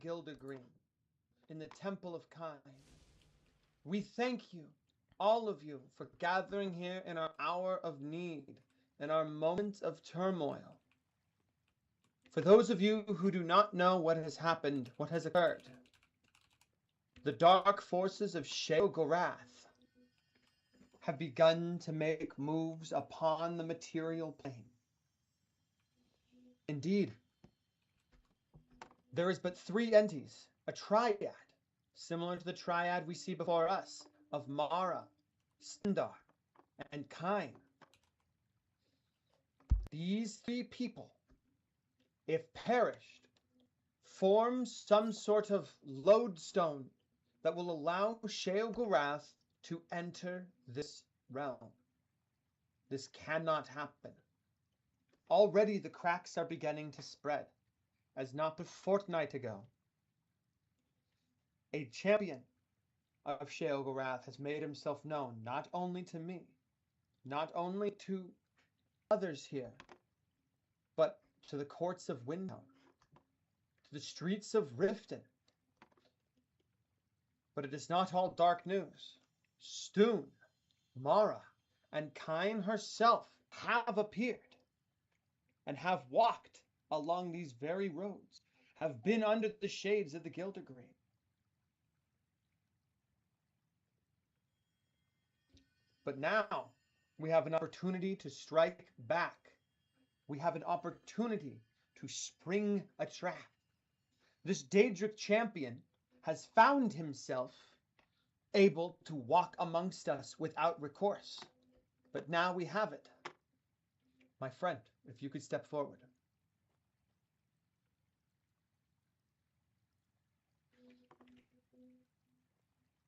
Gildergreen, in the Temple of Kind. We thank you, all of you, for gathering here in our hour of need, in our moment of turmoil. For those of you who do not know what has happened, what has occurred, the dark forces of Sheogorath have begun to make moves upon the material plane. Indeed, there is but three entities, a triad, similar to the triad we see before us, of Mara, Stendar, and Kain. These three people, if perished, form some sort of lodestone that will allow Sheogorath to enter this realm. This cannot happen. Already the cracks are beginning to spread, as not a fortnight ago, a champion of Sheogorath has made himself known not only to me, not only to others here, but to the courts of Windhelm, to the streets of Riften. But it is not all dark news. Stoon, Mara, and Kain herself have appeared and have walked along these very roads, have been under the shades of the Gildergreen. But now we have an opportunity to strike back. We have an opportunity to spring a trap. This Daedric champion has found himself able to walk amongst us without recourse. But now we have it. My friend, if you could step forward.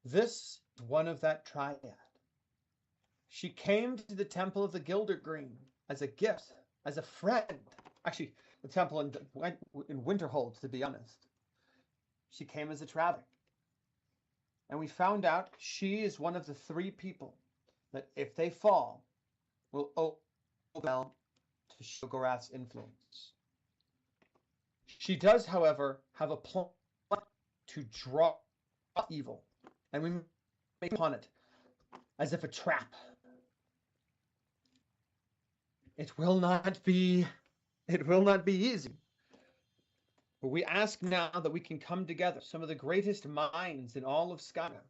This is one of that triad. She came to the Temple of the Gildergreen as a gift, as a friend. Actually, the temple in Winterhold, to be honest. She came as a traveler. And we found out she is one of the three people that, if they fall, will open to Sheogorath's influence. She does, however, have a plan to draw evil, and we make upon it as if a trap. It will not be easy. But we ask now that we can come together, some of the greatest minds in all of Skyrim,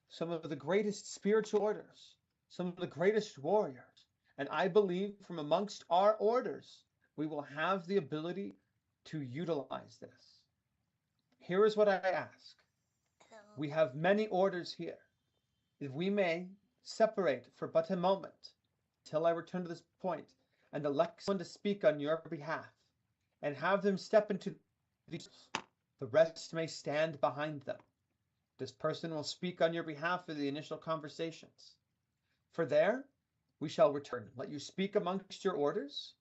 some of the greatest spiritual orders, some of the greatest warriors. And I believe from amongst our orders, we will have the ability to utilize this. Here is what I ask. We have many orders here. If we may separate for but a moment till I return to this point and elect someone to speak on your behalf and have them step into these, the rest may stand behind them. This person will speak on your behalf for the initial conversations. For there, we shall return. Let you speak amongst your orders,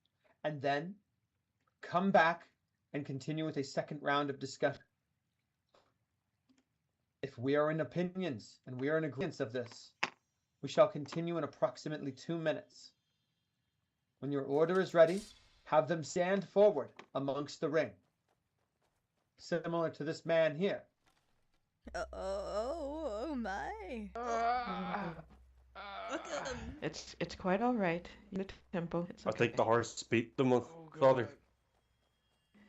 and then come back and continue with a second round of discussion. If we are in opinions and we are in agreement of this, we shall continue in approximately 2 minutes. When your order is ready, have them stand forward amongst the ring. Similar to this man here. Oh my. It's quite all right. In the tempo, it's okay. I think the horse beat them, father.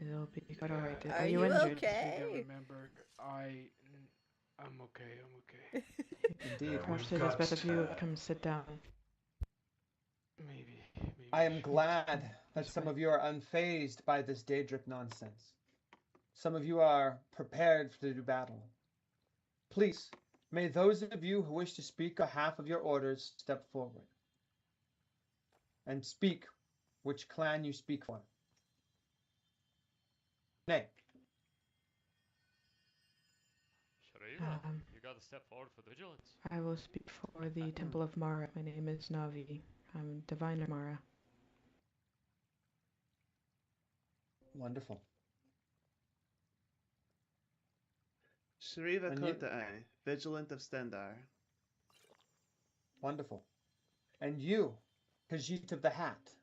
It'll be quite all right. Are you injured? okay? I remember, I'm okay. Indeed. Perhaps it is better if you come sit down. Maybe. I am glad that some of you are unfazed by this Daedric nonsense. Some of you are prepared to do battle. Please, may those of you who wish to speak on behalf of your orders step forward and speak which clan you speak for. Name. You gotta step forward for vigilance. I will speak for the Temple of Mara. My name is Navi. I'm Diviner Mara. Wonderful. Shariva And you- Kotai, Vigilant of Stendar. Wonderful. And you, Khajiit of the Hat.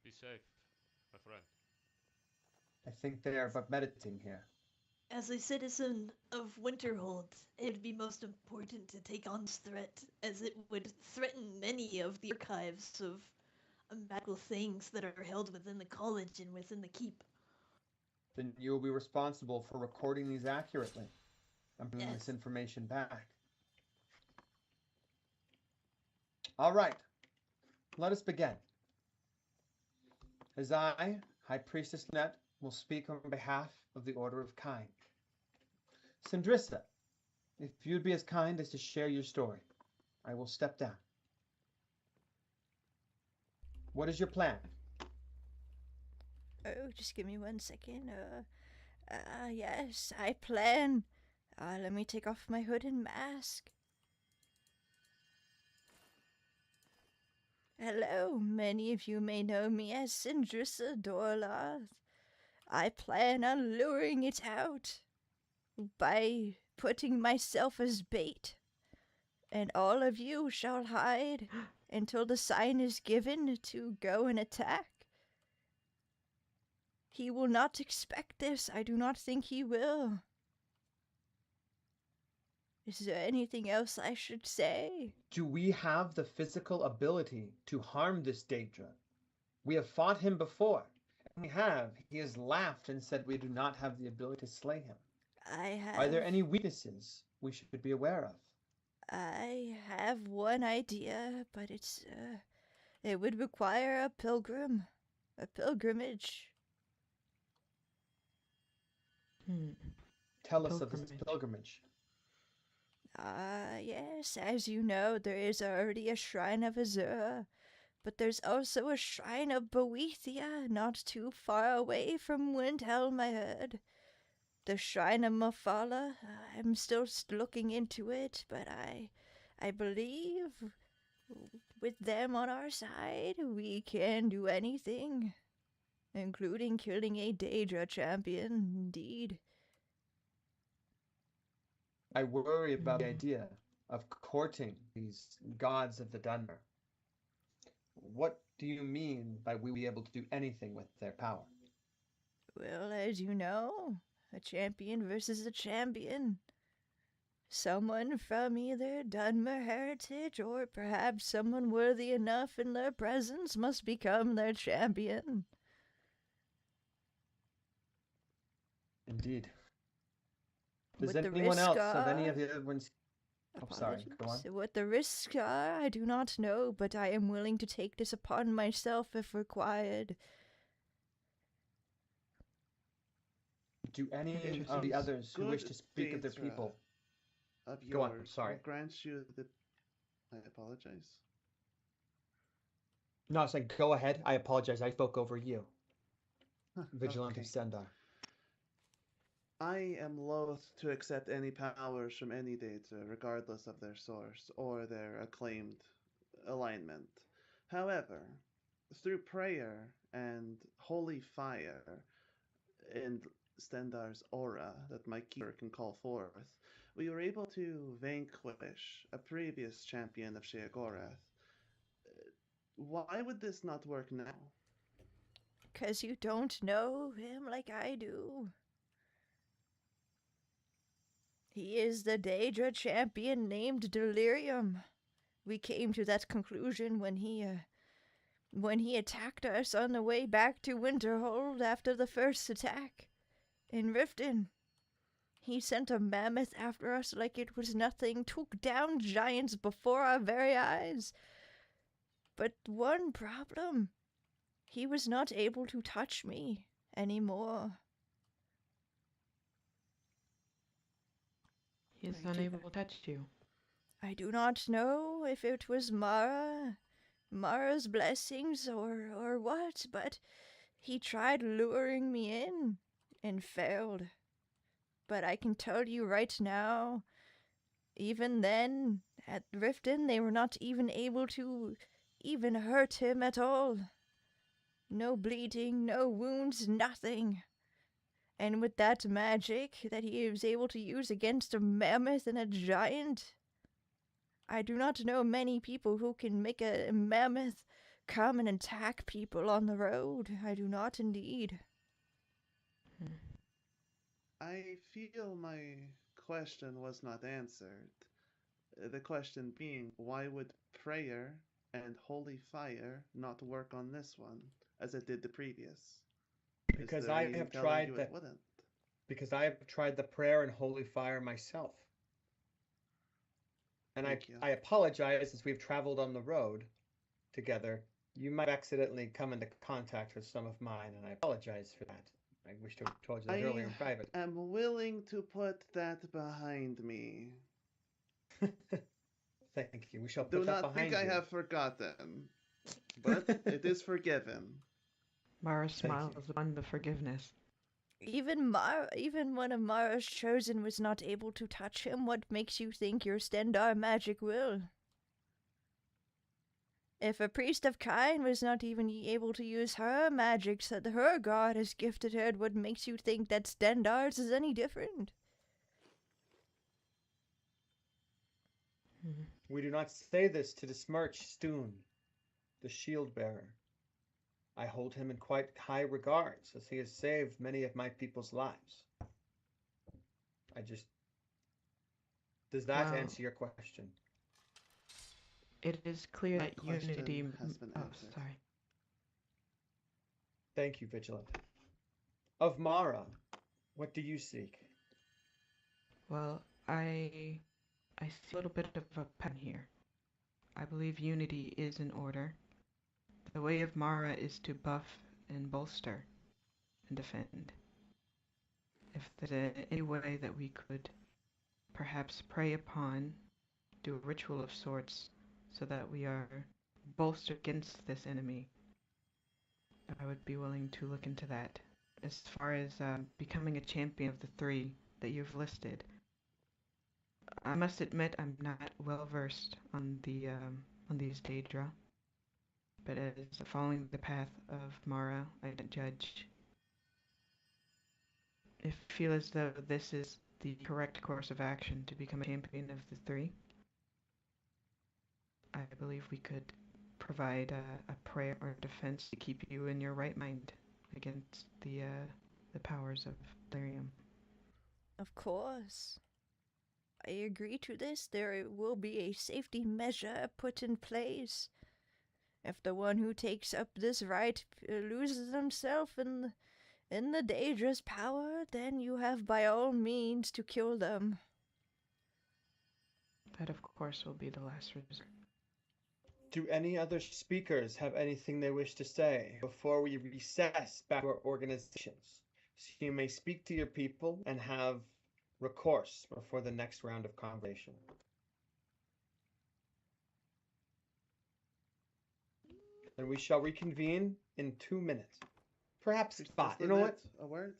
Be safe, my friend. I I think they are but meditating here. As a citizen of Winterhold, it would be most important to take on this threat, as it would threaten many of the archives of magical things that are held within the college and within the keep. Then you will be responsible for recording these accurately and bringing this information back. All right, let us begin. As I, High Priestess Net, will speak on behalf of the Order of Kind. Sindrissa, if you'd be as kind as to share your story, I will step down. What is your plan? Oh, just give me 1 second. Yes, I plan. Let me take off my hood and mask. Hello, many of you may know me as Sindrissa Dorlath. I plan on luring it out by putting myself as bait, and all of you shall hide until the sign is given to go and attack. He will not expect this. I do not think he will. Is there anything else I should say? Do we have the physical ability to harm this Daedra? We have fought him before. And we have. He has laughed and said we do not have the ability to slay him. Are there any weaknesses we should be aware of? I have one idea, but it would require a pilgrimage. Tell us of this pilgrimage. Yes, as you know, there is already a shrine of Azura, but there's also a shrine of Boethia not too far away from Windhelm, I heard. The shrine of Mafala, I'm still looking into it, but I believe with them on our side, we can do anything, including killing a Daedra champion, indeed. I worry about the idea of courting these gods of the Dunmer. What do you mean by we be able to do anything with their power? Well, as you know, a champion versus a champion. Someone from either Dunmer heritage or perhaps someone worthy enough in their presence must become their champion. Indeed. Does anyone else of any of the other ones... Oh, sorry, go on. What the risks are, I do not know, but I am willing to take this upon myself if required. Do any of the others who wish to speak of their people... Go on, sorry. Grant you the... I apologize. No, I was saying, go ahead. I apologize. I spoke over you. Vigilant of Stendar. I am loath to accept any powers from any Daedra, regardless of their source or their acclaimed alignment. However, through prayer and holy fire and Stendar's aura that my keeper can call forth, we were able to vanquish a previous champion of Sheogorath. Why would this not work now? 'Cause you don't know him like I do. He is the Daedra champion named Delirium. We came to that conclusion when he attacked us on the way back to Winterhold after the first attack in Riften. He sent a mammoth after us like it was nothing, took down giants before our very eyes. But one problem, he was not able to touch me anymore. He is unable to touch you. I do not know if it was Mara's blessings or what, but he tried luring me in and failed. But I can tell you right now, even then, at Riften, they were not even able to even hurt him at all. No bleeding, no wounds, nothing. And with that magic that he was able to use against a mammoth and a giant, I do not know many people who can make a mammoth come and attack people on the road. I do not indeed. I feel my question was not answered. The question being, why would prayer and holy fire not work on this one as it did the previous? Because Is there I anything have telling tried you the it wouldn't? because I have tried the prayer and holy fire myself. And Thank you. I apologize as we've traveled on the road together. You might accidentally come into contact with some of mine, and I apologize for that. I wish to have told you that earlier in private. I am willing to put that behind me. Thank you. We shall Do put that not think behind I you. have forgotten, but it is forgiven. Mara Thank you. smiles upon the forgiveness. Even one of Mara's chosen was not able to touch him. What makes you think your Stendar magic will? If a priest of Kain was not even able to use her magic that her god has gifted her, what makes you think that Stendar's is any different? We do not say this to besmirch Stoon, the shield bearer. I hold him in quite high regards, as he has saved many of my people's lives. Does that Well, answer your question? It is clear My that question unity. has been Oh, answered. sorry. Thank you, Vigilant. Of Mara, what do you seek? Well, I see a little bit of a pattern here. I believe unity is in order. The way of Mara is to buff and bolster and defend. If there's any way that we could perhaps prey upon, do a ritual of sorts, so that we are bolstered against this enemy, I would be willing to look into that. As far as becoming a champion of the three that you've listed, I must admit I'm not well versed on these Daedra, but as following the path of Mara, I don't judge. If you feel as though this is the correct course of action to become a champion of the three, I believe we could provide a prayer or defense to keep you in your right mind against the powers of Lyrium. Of course. I agree to this. There will be a safety measure put in place. If the one who takes up this right loses himself in the Daedra's power, then you have by all means to kill them. That, of course, will be the last resort. Do any other speakers have anything they wish to say before we recess back to our organizations? So you may speak to your people and have recourse before the next round of conversation. And we shall reconvene in 2 minutes. Perhaps 5. You know what? A word?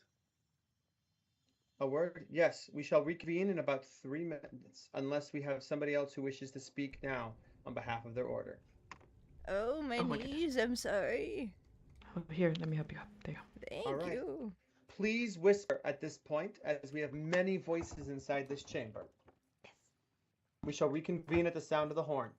A word? Yes, we shall reconvene in about 3 minutes, unless we have somebody else who wishes to speak now on behalf of their order. Oh, my knees, I'm sorry. Oh, here, let me help you up. There you go. Thank you. Please whisper at this point, as we have many voices inside this chamber. Yes. We shall reconvene at the sound of the horn.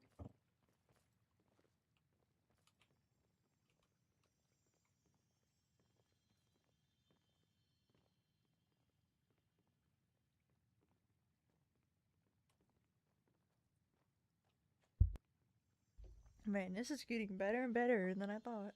Man, this is getting better and better than I thought.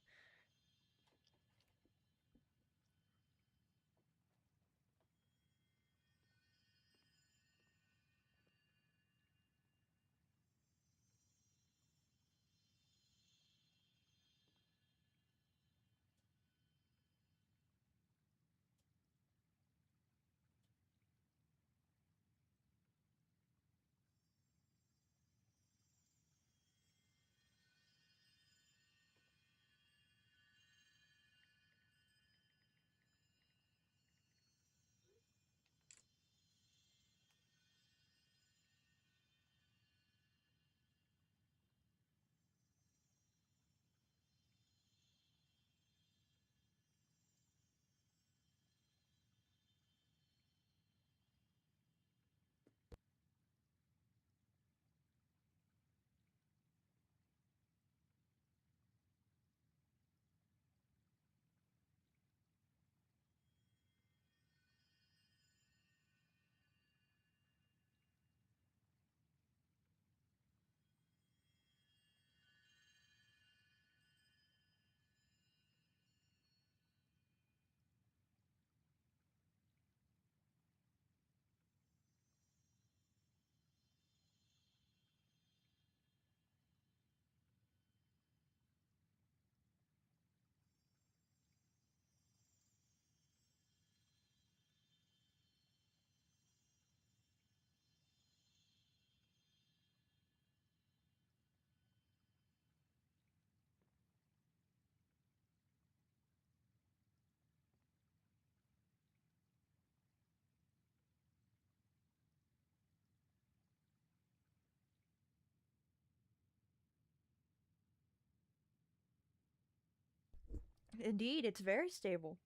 Indeed, it's very stable.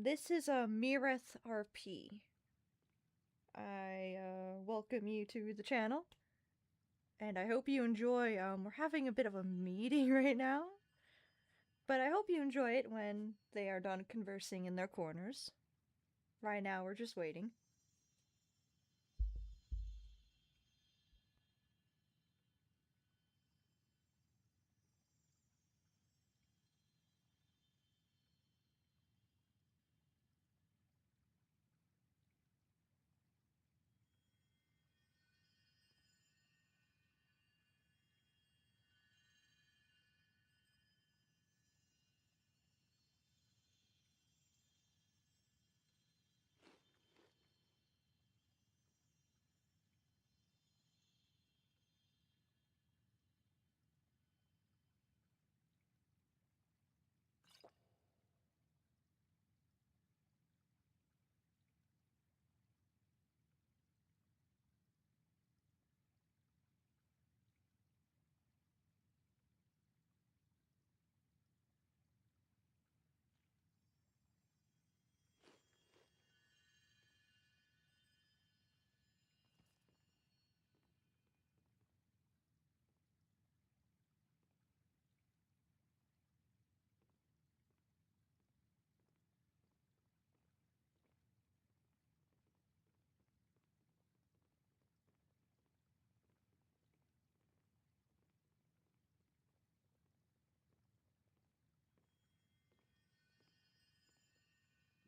This is a Mereth RP. I welcome you to the channel, and I hope you enjoy. We're having a bit of a meeting right now, but I hope you enjoy it when they are done conversing in their corners. Right now, we're just waiting.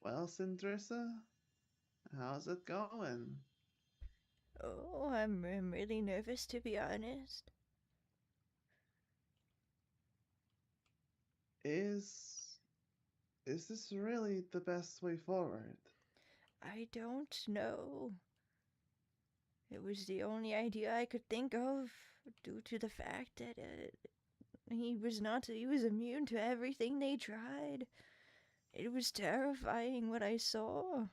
Well, Sindrissa, how's it going? Oh, I'm really nervous, to be honest. Is this really the best way forward? I don't know. It was the only idea I could think of, due to the fact that he was immune to everything they tried. It was terrifying what I saw.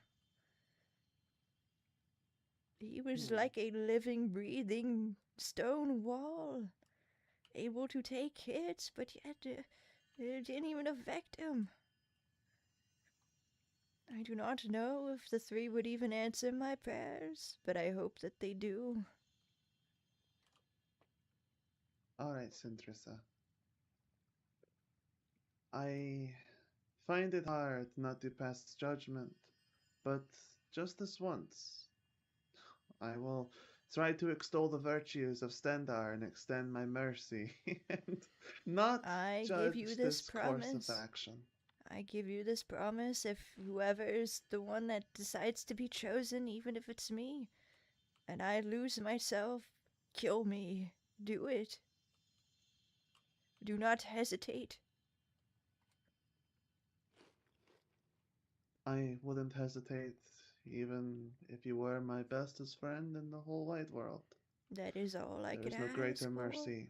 He was like a living, breathing stone wall, able to take hits, but yet it didn't even affect him. I do not know if the three would even answer my prayers, but I hope that they do. Alright, Sindrissa. I find it hard not to pass judgment, but just this once, I will try to extol the virtues of Stendar and extend my mercy, and not I judge give you this course promise. of action. I give you this promise, if whoever is the one that decides to be chosen, even if it's me, and I lose myself, kill me. Do it. Do not hesitate. I wouldn't hesitate even if you were my bestest friend in the whole wide world. That is all I There could is no ask greater for. mercy.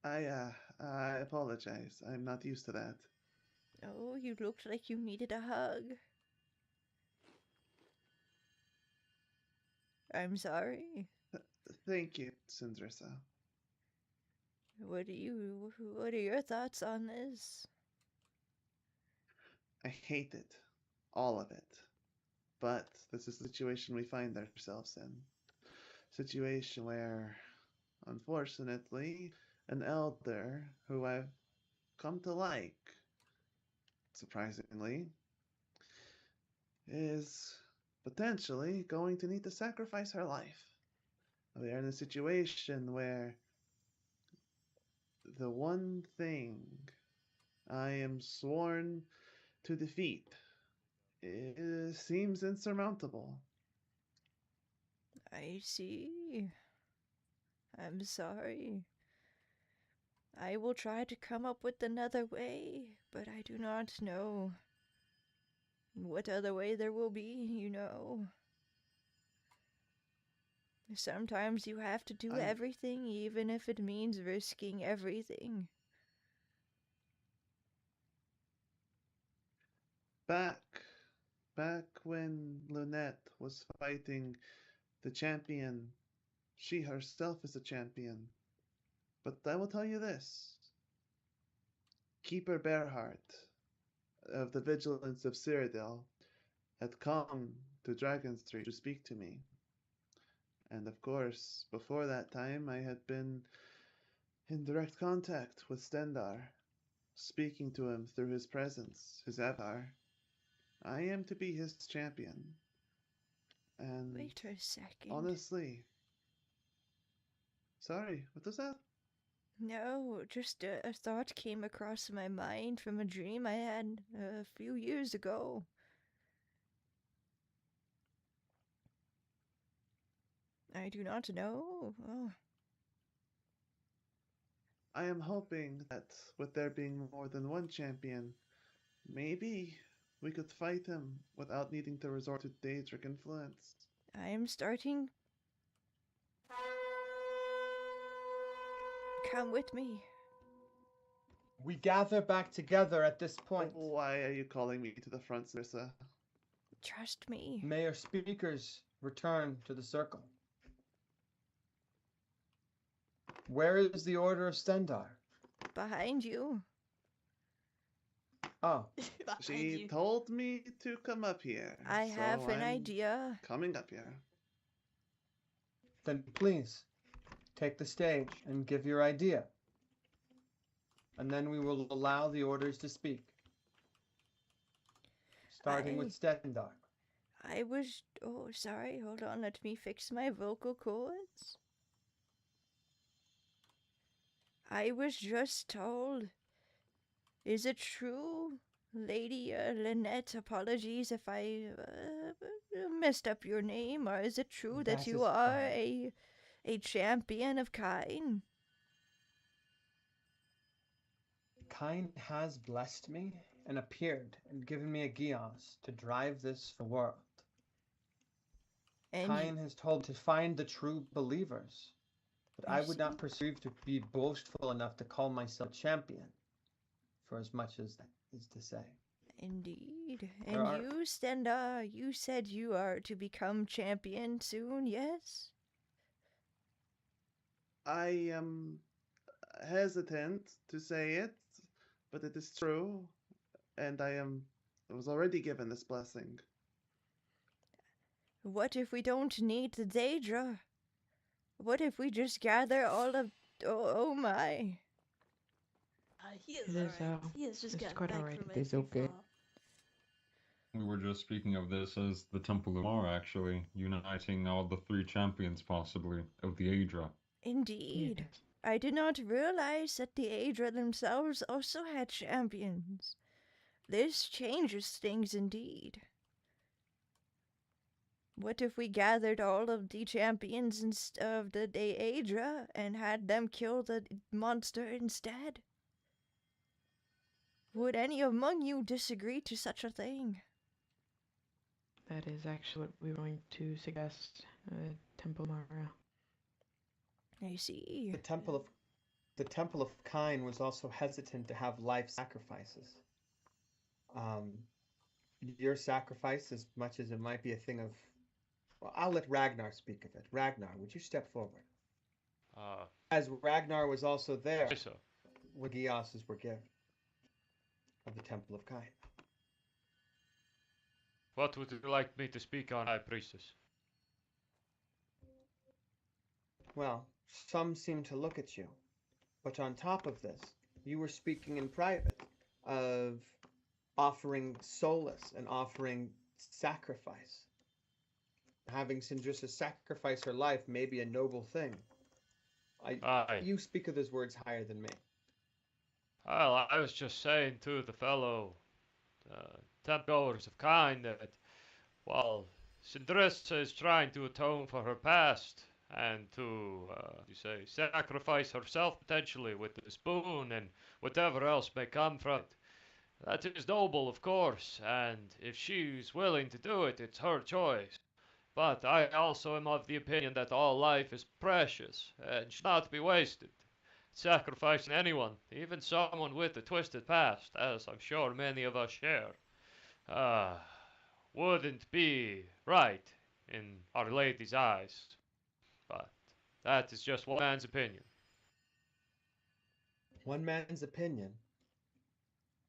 I apologize. I'm not used to that. Oh, you looked like you needed a hug. I'm sorry. Thank you, Sindrissa. What are your thoughts on this? I hate it. All of it. But this is the situation we find ourselves in. Situation where, unfortunately, an elder who I've come to like, surprisingly, is potentially going to need to sacrifice her life. We are in a situation where the one thing I am sworn to defeat seems insurmountable. I see. I'm sorry. I will try to come up with another way, but I do not know what other way there will be, Sometimes you have to do everything, even if it means risking everything. Back, back when Lynette was fighting the champion, she herself is a champion. But I will tell you this. Keeper Bearheart of the Vigilance of Cyrodiil had come to Dragon Street to speak to me. And of course, before that time, I had been in direct contact with Stendar, speaking to him through his presence, his avatar. I am to be his champion. And Wait a second. honestly, sorry, what was that? No, just a thought came across my mind from a dream I had a few years ago. I do not know. Oh, I am hoping that with there being more than one champion, maybe we could fight him without needing to resort to Daedric influence. I am starting. Come with me. We gather back together at this point. Why are you calling me to the front, Sarissa? Trust me. May our speakers return to the circle. Where is the Order of Stendar? Behind you. Oh, Behind She you. told me to come up here. I so have an I'm idea. Coming up here. then please take the stage and give your idea. And then we will allow the orders to speak. Starting with Stendar. I was. Oh, sorry. Hold on. Let me fix my vocal cords. I was just told. Is it true, Lady Lynette? Apologies if I messed up your name. Or is it true that That you is are fine. a champion of Kine? Kine has blessed me and appeared and given me a Gios to drive this world. And Kine has told to find the true believers, but I I would not see. perceive to be boastful enough to call myself a champion, for as much as that is to say. Indeed. There And are- you, Stenda, you said you are to become champion soon, yes? I am hesitant to say it, but it is true, and I was already given this blessing. What if we don't need the Daedra? What if we just gather all of... Oh my. He is It is, alright. He has just it's gotten quite back alright, from it is Entry okay. Fall. We were just speaking of this as the Temple of Mara, actually, uniting all the three champions, possibly, of the Aedra. Indeed. Yes. I did not realize that the Aedra themselves also had champions. This changes things indeed. What if we gathered all of the champions of the Aedra and had them kill the monster instead? Would any among you disagree to such a thing? That is actually what we were going to suggest, Temple Mara. I see. The Temple of Kine was also hesitant to have life sacrifices. Your sacrifice, as much as it might be a thing of, well, I'll let Ragnar speak of it. Ragnar, would you step forward? As Ragnar was also there, Say so. when Gioses were given of the Temple of Kine. What would you like me to speak on, High Priestess? Well, some seem to look at you, but on top of this, you were speaking in private of offering solace and offering sacrifice. Having Syndrasa sacrifice her life may be a noble thing. Aye. You speak of those words higher than me. Well, I was just saying to the fellow Templars of Kine that, well, Syndrasa is trying to atone for her past and to, sacrifice herself potentially with the spoon and whatever else may come from it. That is noble, of course, and if she's willing to do it, it's her choice. But I also am of the opinion that all life is precious and should not be wasted. Sacrificing anyone, even someone with a twisted past, as I'm sure many of us share, uh, wouldn't be right in Our Lady's eyes. But that is just one man's opinion. One man's opinion.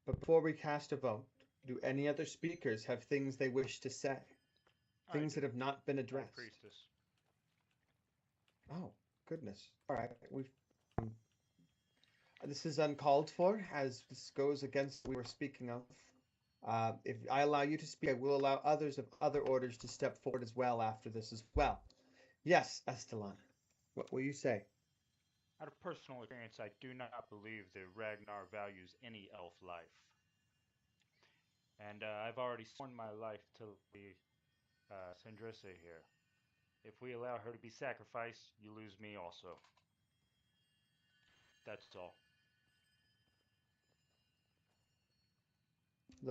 But before we cast a vote, do any other speakers have things they wish to say? Things that have not been addressed? Priestess. Oh, goodness. All right. This is uncalled for, as this goes against what we were speaking of. If I allow you to speak, I will allow others of other orders to step forward as well after this as well. Yes, Estelan. What will you say? Out of personal experience, I do not believe that Ragnar values any elf life. And I've already sworn my life to the Sindrissa here. If we allow her to be sacrificed, you lose me also. That's all.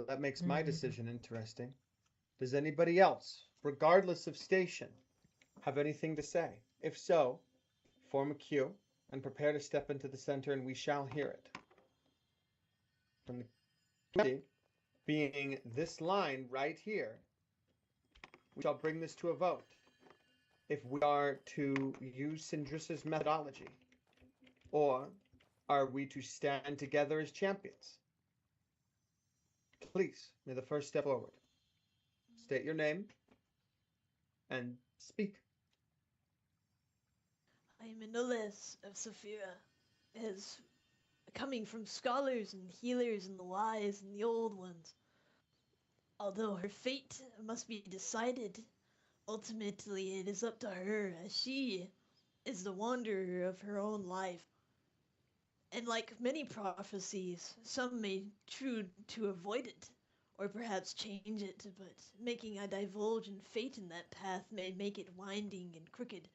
That makes my decision interesting. Does anybody else, regardless of station, have anything to say? If so, form a queue and prepare to step into the center, and we shall hear it. From the committee, being this line right here, we shall bring this to a vote. If we are to use Sindrissa's methodology, or are we to stand together as champions? Please, may the first step forward. State your name and speak. I am Inoles of Saphira, as coming from scholars and healers and the wise and the old ones. Although her fate must be decided, ultimately it is up to her, as she is the wanderer of her own life. And like many prophecies, some may choose to avoid it, or perhaps change it, but making a divulge in fate in that path may make it winding and crooked.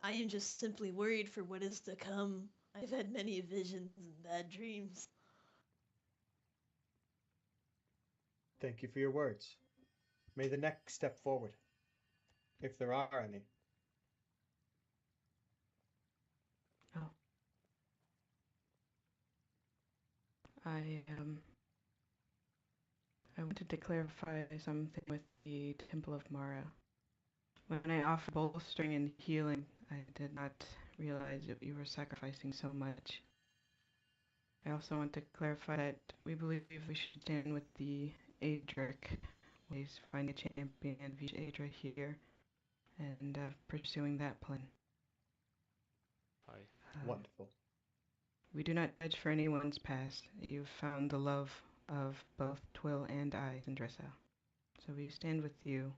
I am just simply worried for what is to come. I've had many visions and bad dreams. Thank you for your words. May the next step forward, if there are any. Oh. I wanted to clarify something with the Temple of Mara. When I offered bolstering and healing, I did not realize that you were sacrificing so much. I also want to clarify that we believe we should stand with the Adric, ways find a champion and Vish Adra here, and pursuing that plan. Wonderful. We do not judge for anyone's past. You've found the love of both Twill and I, Sindrissa. So we stand with you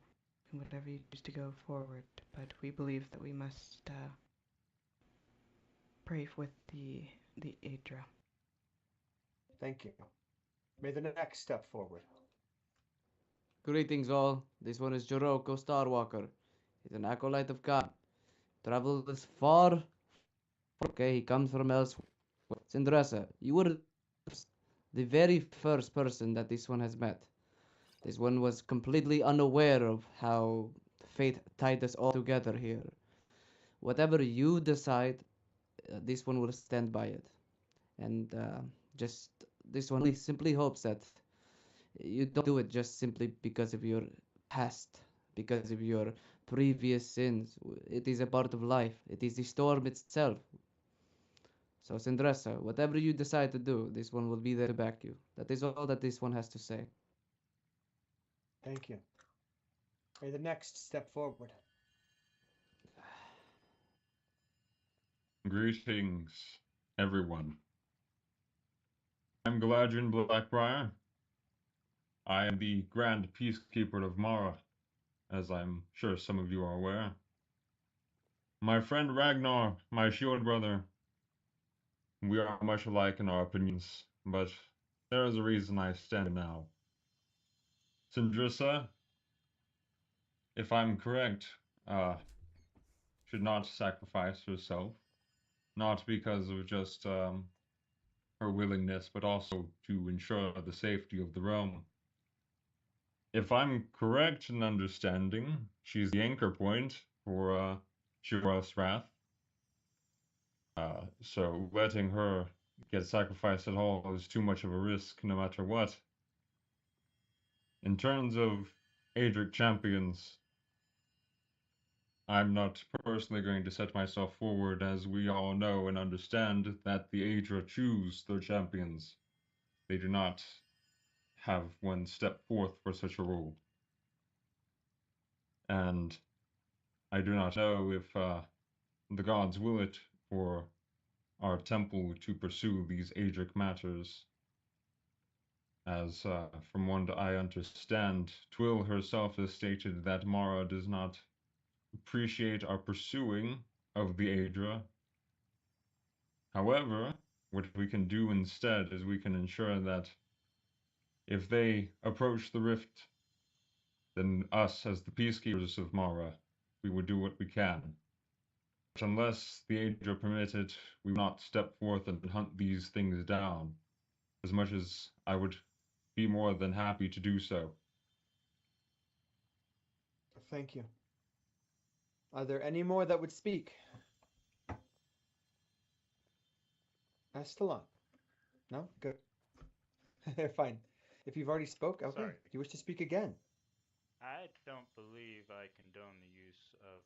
in whatever you choose to go forward, but we believe that we must pray with the Adra. Thank you. May the next step forward. Greetings all. This one is Joroko Starwalker. He's an acolyte of God. Traveled this far. Okay, he comes from elsewhere. Sindrissa, you were the very first person that this one has met. This one was completely unaware of how fate tied us all together here. Whatever you decide, this one will stand by it. And just this one simply hopes that you don't do it just simply because of your past, because of your previous sins. It is a part of life. It is the storm itself. So Sindrissa, whatever you decide to do, this one will be there to back you. That is all that this one has to say. Thank you. May the next step forward. Greetings, everyone. I'm Galadrian Blackbriar. I am the Grand Peacekeeper of Mara, as I'm sure some of you are aware. My friend Ragnar, my shield brother, we are much alike in our opinions, but there is a reason I stand now. Sindrissa, if I'm correct, should not sacrifice herself, not because of just her willingness, but also to ensure the safety of the realm. If I'm correct in understanding, she's the anchor point for Shiroth's wrath. So letting her get sacrificed at all is too much of a risk, no matter what. In terms of Adric champions, I'm not personally going to set myself forward, as we all know and understand that the Adra choose their champions. They do not have one step forth for such a role. And I do not know if the gods will it for our temple to pursue these Adric matters. As from what I understand, Twill herself has stated that Mara does not appreciate our pursuing of the Adra. However, what we can do instead is we can ensure that if they approach the rift, then us, as the peacekeepers of Mara, we would do what we can. But unless the Adra permit it, we will not step forth and hunt these things down, as much as I would be more than happy to do so. Thank you. Are there any more that would speak? Estalon? No? Good. Fine. If you've already spoke, okay. Sorry. Do you wish to speak again? I don't believe I condone the use of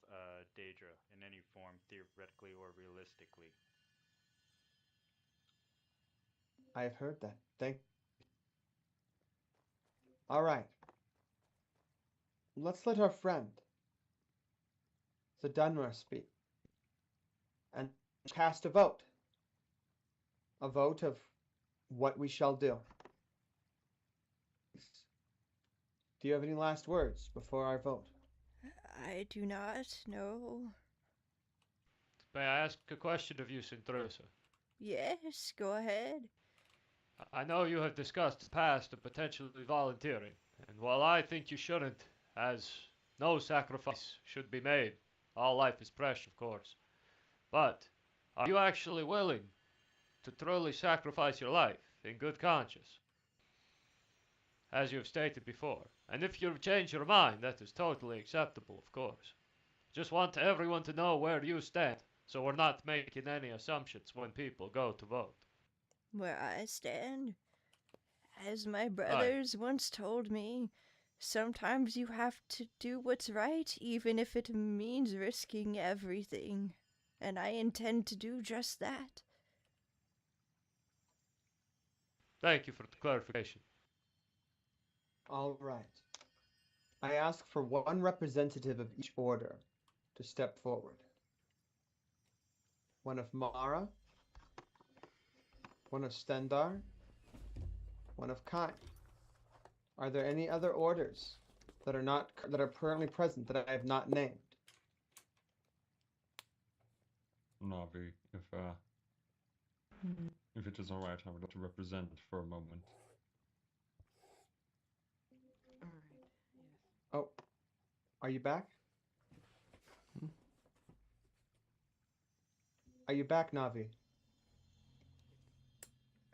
Daedra in any form, theoretically or realistically. I have heard that. Thank you. All right. Let's let our friend, the Dunmer, speak. And cast a vote. A vote of what we shall do. Do you have any last words before our vote? I do not know. May I ask a question of you, Sindrusa? Yes, go ahead. I know you have discussed the past of potentially volunteering, and while I think you shouldn't, as no sacrifice should be made, all life is precious, of course, but are you actually willing to truly sacrifice your life in good conscience, as you have stated before? And if you change your mind, that is totally acceptable, of course. Just want everyone to know where you stand, so we're not making any assumptions when people go to vote. Where I stand? As my brothers once told me, sometimes you have to do what's right, even if it means risking everything. And I intend to do just that. Thank you for the clarification. All right. I ask for one representative of each order to step forward. One of Mara, one of Stendar, one of Kai. Are there any other orders that are currently present that I have not named? Navi, if it is all right, I would like to represent for a moment. All right. Yes. Oh, are you back? Are you back, Navi?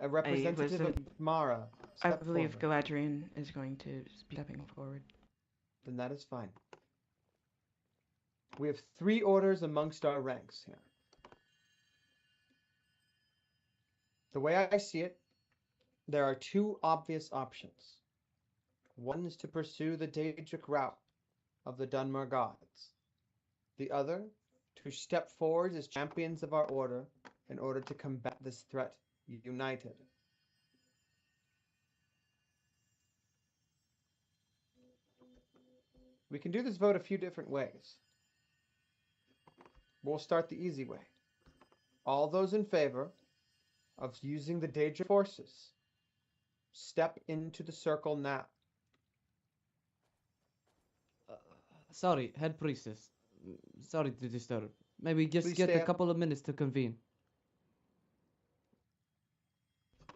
A representative of Mara. I believe Galadriel is going to be stepping forward. Then that is fine. We have 3 orders amongst our ranks here. The way I see it, there are 2 obvious options. One is to pursue the Daedric route of the Dunmer gods. The other, to step forward as champions of our order in order to combat this threat united. We can do this vote a few different ways. We'll start the easy way. All those in favor of using the Daedric forces, step into the circle now. Sorry, head priestess. Sorry to disturb. Maybe just Please get stay a up. couple of minutes to convene.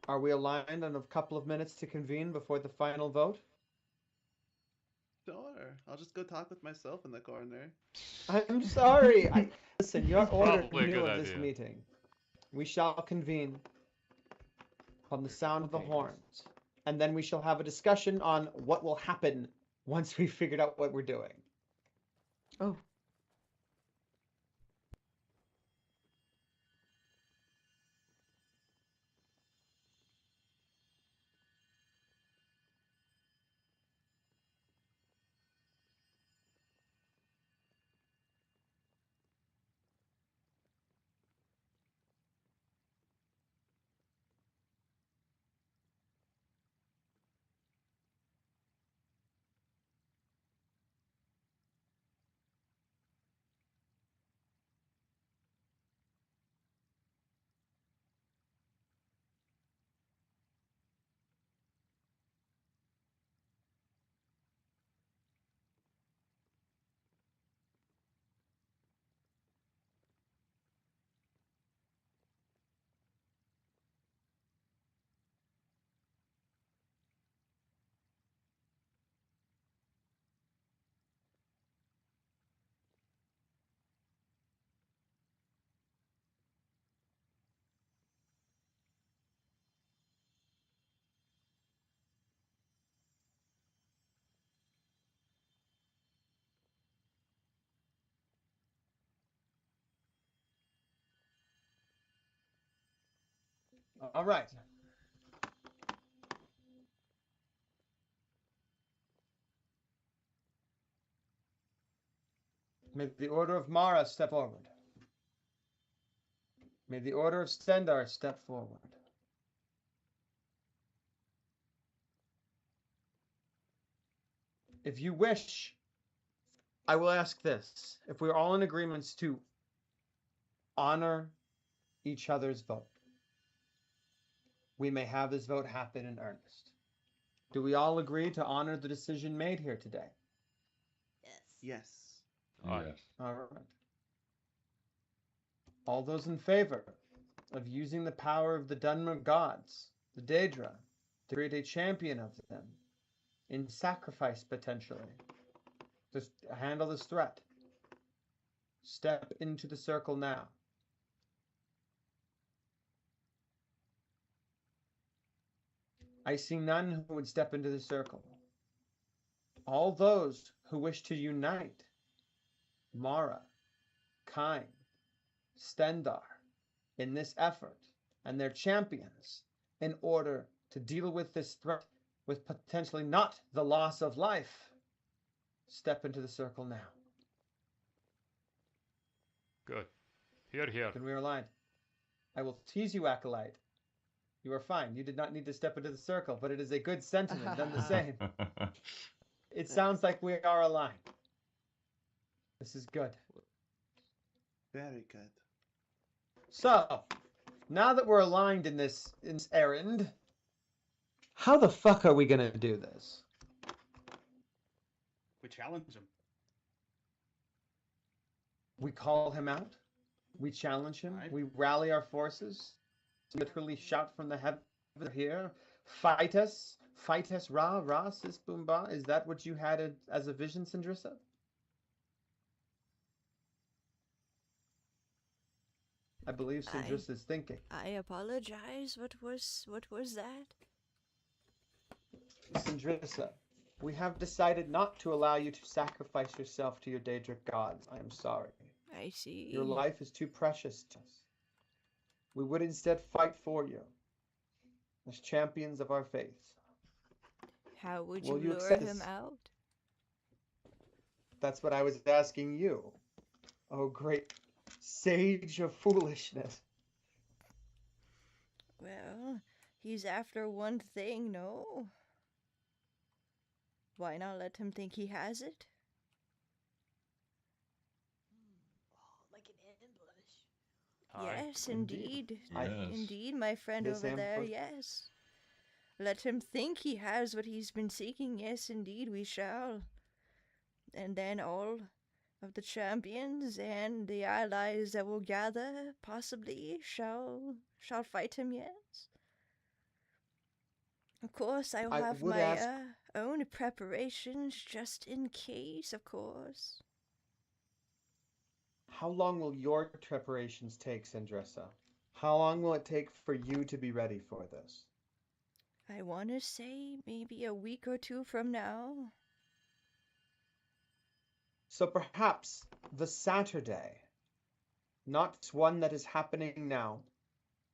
Are we aligned on a couple of minutes to convene before the final vote? Sure. I'll just go talk with myself in the corner. I'm sorry. Listen, your order Probably a knew good of this idea. meeting. We shall convene upon the sound of the Okay. horns, and then we shall have a discussion on what will happen once we've figured out what we're doing. Oh. All right. May the Order of Mara step forward. May the Order of Stendar step forward. If you wish, I will ask this. If we're all in agreement to honor each other's vote, we may have this vote happen in earnest. Do we all agree to honor the decision made here today? Yes. Yes. Yes. All right. All those in favor of using the power of the Dunmer gods, the Daedra, to create a champion of them, in sacrifice potentially, to handle this threat, step into the circle now. I see none who would step into the circle. All those who wish to unite Mara, Kine, Stendar in this effort and their champions in order to deal with this threat with potentially not the loss of life, step into the circle now. Good. Here. Then we are aligned. I will tease you, Acolyte. You are fine. You did not need to step into the circle, but it is a good sentiment none the same. It sounds like we are aligned. This is good. Very good. So, now that we're aligned in this errand, how the fuck are we gonna do this? We challenge him. We call him out. We challenge him. Right. We rally our forces. Literally shout from the heaven here. Fight us, Ra, Ra, Sis Boomba. Is that what you had as a vision, Sindrissa? I believe Sindrissa is thinking. I apologize. What was that? Sindrissa, we have decided not to allow you to sacrifice yourself to your Daedric gods. I am sorry. I see. Your life is too precious to us. We would instead fight for you as champions of our faith. How would Will you you lure accept him this? out? That's what I was asking you. Oh, great sage of foolishness. Well, he's after one thing, no? Why not let him think he has it? Like an ambush. Yes, indeed. Yes. Indeed, my friend This over there, ambush- yes. Let him think he has what he's been seeking. Yes, indeed, we shall. And then all of the champions and the allies that will gather, possibly, shall fight him, yes. Of course, I will I have would my ask- own preparations just in case, of course. How long will your preparations take, Sindrissa? How long will it take for you to be ready for this? I want to say maybe a week or two from now. So perhaps the Saturday, not one that is happening now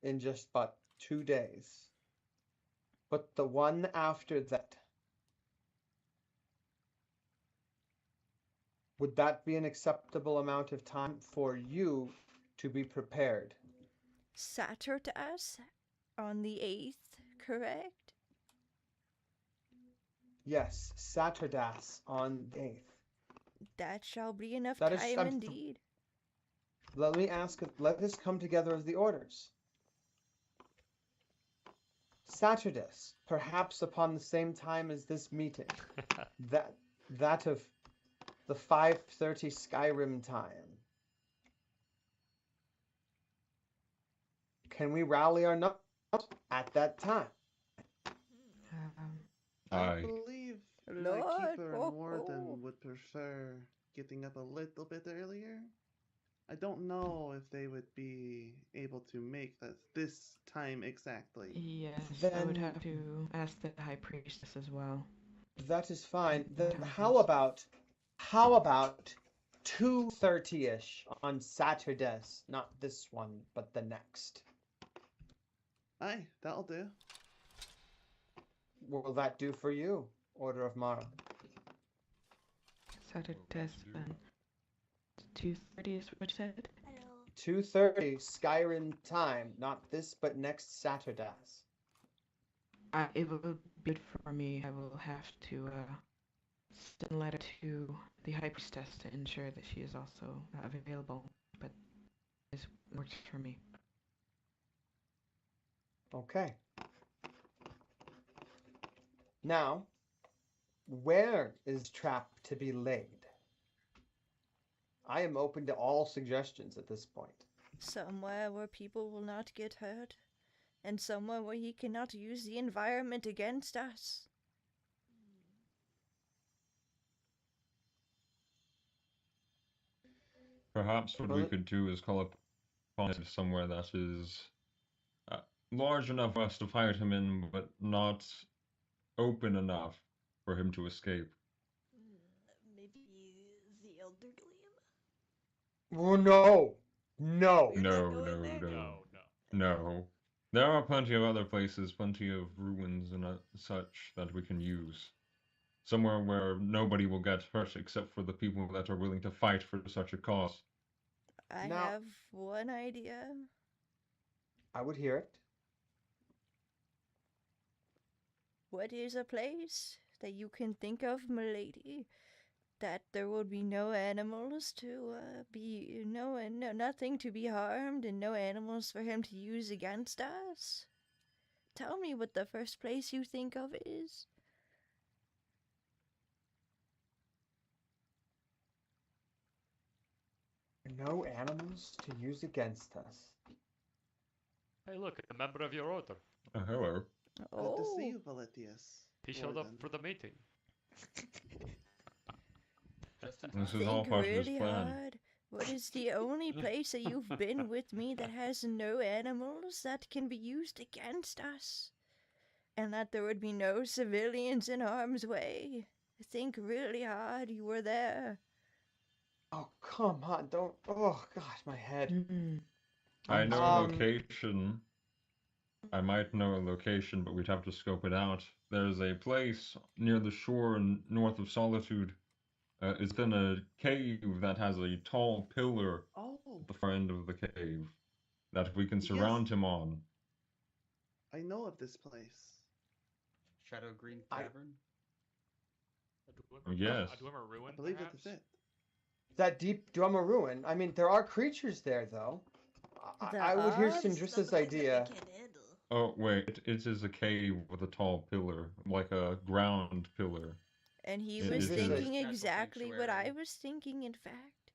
in just but 2 days, but the one after that. Would that be an acceptable amount of time for you to be prepared? Saturdas on the 8th, correct? Yes, Saturdas on the 8th. That shall be enough That is- time I'm- indeed. Let me ask, let us come together as the orders. Saturdas, perhaps upon the same time as this meeting, that of the 5:30 Skyrim time. Can we rally our numbers at that time? I Aye. believe Lord, my keeper oh, and warden oh. would prefer getting up a little bit earlier. I don't know if they would be able to make this time exactly. Yes, I Then- would have to ask the high priestess as well. That is fine. Then Time how is- about 2:30ish on Saturdays? Not this one, but the next. Aye, that'll do. Will that do for you, Order of Mara? Saturday then. 2:30 is what you said? 2:30 Skyrim time, not this but next Saturday. It will be good for me. I will have to send a letter to the High Priestess to ensure that she is also available, but this works for me. Okay. Now, where is trap to be laid? I am open to all suggestions at this point. Somewhere where people will not get hurt, and somewhere where he cannot use the environment against us. Perhaps what we could do is call upon it somewhere that is large enough for us to fight him in, but not open enough for him to escape. Maybe the elderly? Oh, no. No. No. There are plenty of other places, plenty of ruins and such that we can use. Somewhere where nobody will get hurt except for the people that are willing to fight for such a cause. I have one idea. I would hear it. What is a place that you can think of, milady, that there would be no animals to nothing to be harmed and no animals for him to use against us? Tell me what the first place you think of is. No animals to use against us. Hey, look, a member of your order. Hello. Good to see you, Valetius. He showed up for the meeting. This is all part of his plan. Hard. What is the only place that you've been with me that has no animals that can be used against us? And that there would be no civilians in harm's way? Think really hard. You were there. Oh, come on, don't... Oh, gosh, my head. I know a location. I might know a location, but we'd have to scope it out. There's a place near the shore north of Solitude. It's in a cave that has a tall pillar at the far end of the cave that we can surround him on. I know of this place. Shadow Green Tavern? Yes. A Dwemer Ruin, I believe perhaps? that is it. That deep Drummer Ruin. I mean, there are creatures there, though. I would hear Sindrissa's idea. Oh, wait. It is a cave with a tall pillar, like a ground pillar. And he was thinking exactly what I was thinking, in fact.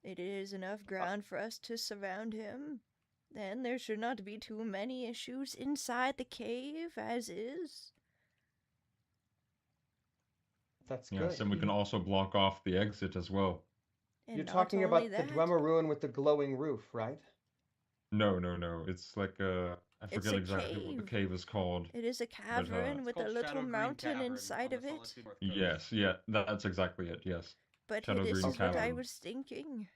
It is enough ground for us to surround him. Then there should not be too many issues inside the cave, as is. That's good. Yes, and we can also block off the exit as well. And you're talking about the that, Dwemer Ruin with the glowing roof, right? No. It's like I forget exactly what the cave is called. It is a cavern with a little mountain inside of it. Yes, yeah, that's exactly it, yes. But Shadow this Green is what I Tavern. was thinking.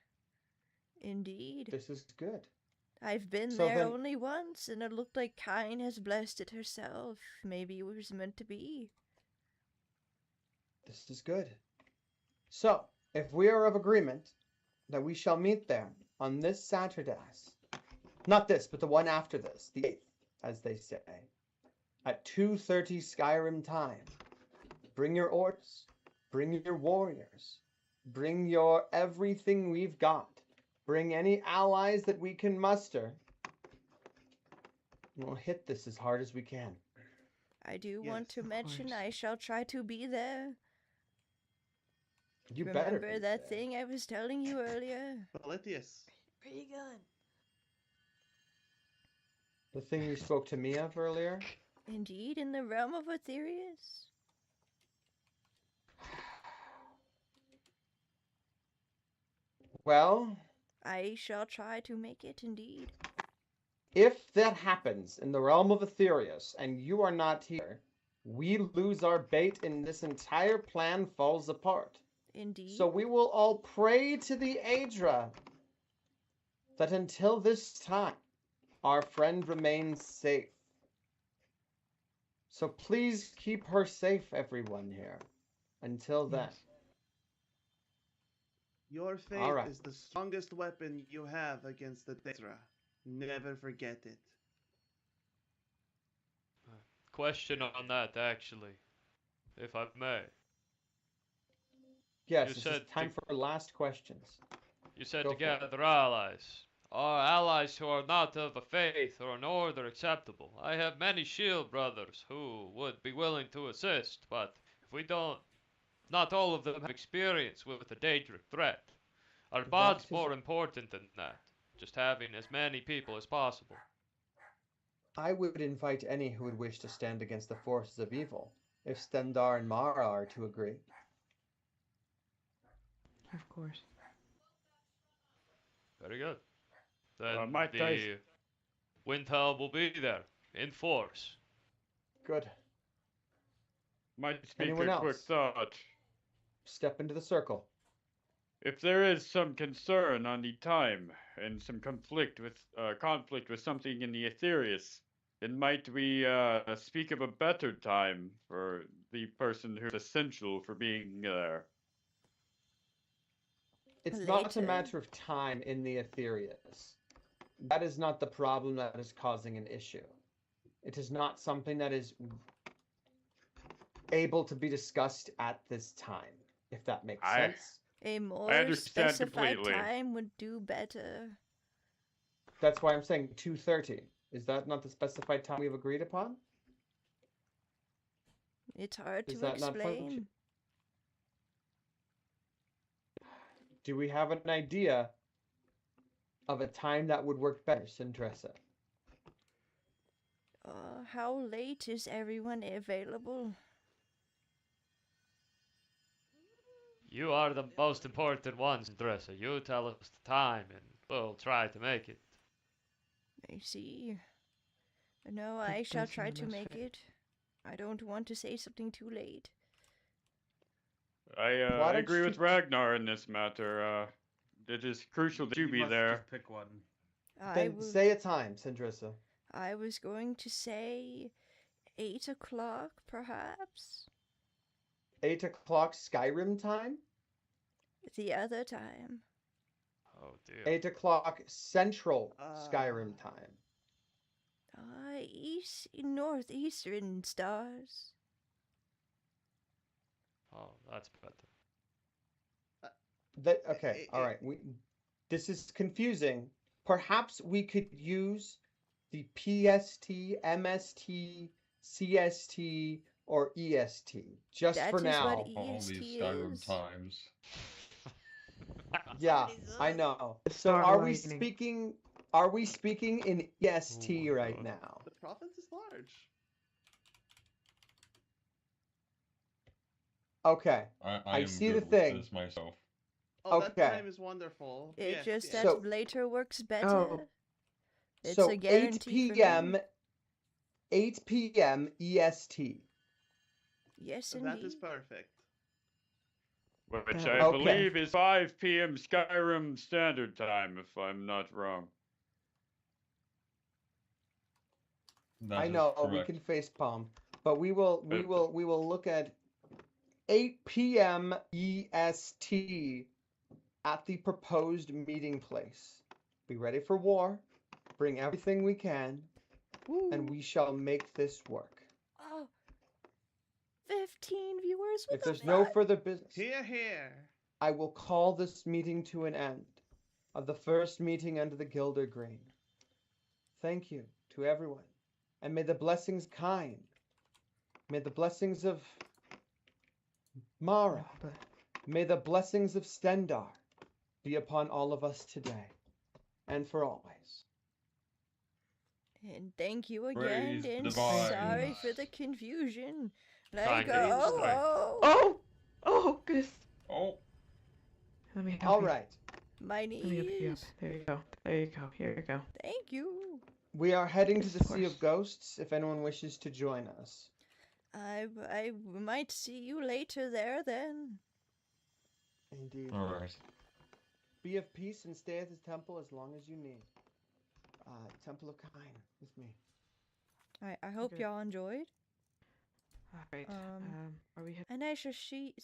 Indeed. This is good. I've been So there then- only once, and it looked like Kine has blessed it herself. Maybe it was meant to be. This is good. So, if we are of agreement that we shall meet there on this Saturday, not this, but the one after this, the 8th, as they say, at 2:30 Skyrim time, bring your orcs, bring your warriors, bring your everything we've got, bring any allies that we can muster, and we'll hit this as hard as we can. I do want to mention I shall try to be there. You better Remember be that thing I was telling you earlier? Valetius. Pretty good. The thing you spoke to me of earlier? Indeed, in the realm of Aetherius. Well, I shall try to make it, indeed. if that happens in the realm of Aetherius and you are not here, we lose our bait and this entire plan falls apart. Indeed. So we will all pray to the Aedra that until this time, our friend remains safe. So please keep her safe, everyone here. Until then. Yes. Your faith All right. is the strongest weapon you have against the Desra. Never forget it. Question on that, actually, if I may. Yes, You this said is time for last questions. You said Go to for it. gather allies. Are allies who are not of a faith or an order acceptable? I have many shield brothers who would be willing to assist, but if we don't, not all of them have experience with the Daedric threat. Are bonds is- more important than that? Just having as many people as possible. I would invite any who would wish to stand against the forces of evil, if Stendar and Mara are to agree. Of course. Very good. Then might the Windhelm will be there, in force. Good. Might speak Anyone a quick else? thought. Step into the circle. If there is some concern on the time and some conflict with something in the Aetherius, then might we speak of a better time for the person who's essential for being there? It's not a Later. matter of time in the Aetherius. That is not the problem that is causing an issue. It is not something that is able to be discussed at this time, if that makes sense. A more understand specified completely. time would do better. That's why I'm saying 2:30. Is that not the specified time we've agreed upon? It's hard Is to that not explain. Do we have an idea of a time that would work better, Sindressa? How late is everyone available? You are the most important ones, Dresser. You tell us the time and we'll try to make it. I see. No, I That shall does try seem the to best make fit. it. I don't want to say something too late. I Why don't agree with you- Ragnar in this matter. It is crucial that you be must there. Just pick one. Then say a time, Sindressa. I was going to say 8 o'clock, perhaps? 8 o'clock Skyrim time? The other time. Oh dear. 8 o'clock Central Skyrim time. Northeastern stars. Oh, that's better. Okay, all right. This is confusing. Perhaps we could use the PST, MST, CST, or EST just That for is now. what All these EST Skyrim is. times. Yeah, What is I this? know. The So star are we lightning. speaking? Are we speaking in EST Oh my right God. now? The province is large. Okay. I I am see good the with thing. this myself. Oh, Okay. that time is wonderful. It Yes, just yes. that So- later works better. Oh. It's So a guarantee 8 for p.m. me. 8 p.m. EST. Yes, That is indeed. perfect. Which That I Okay. believe is 5 p.m. Skyrim Standard Time, if I'm not wrong. That I is know we correct. can facepalm, but we will look at 8 p.m. EST at the proposed meeting place. Be ready for war. Bring everything we can, and we shall make this work. Oh, 15 viewers with If there's no fun. further business, Here, here. I will call this meeting to an end of the first meeting under the Gilder Green. Thank you to everyone, and may the blessings kind, may the blessings of Mara, may the blessings of Stendar be upon all of us today and for always. And thank you again, Praise the and divine. sorry for the confusion. Let Thank go. you. Oh, Oh! Oh, goodness. Oh, Let me help All you. right, my Let me help you up. knees. There you go. There you go. Here you go. Thank you. we are heading to Of the Sea of course. Ghosts if anyone wishes to join us. I might see you later there then. Indeed. all right. Be of peace and stay at the temple as long as you need. Temple of Kine with me. I hope Okay. y'all enjoyed. Alright, Um, are we and I shall see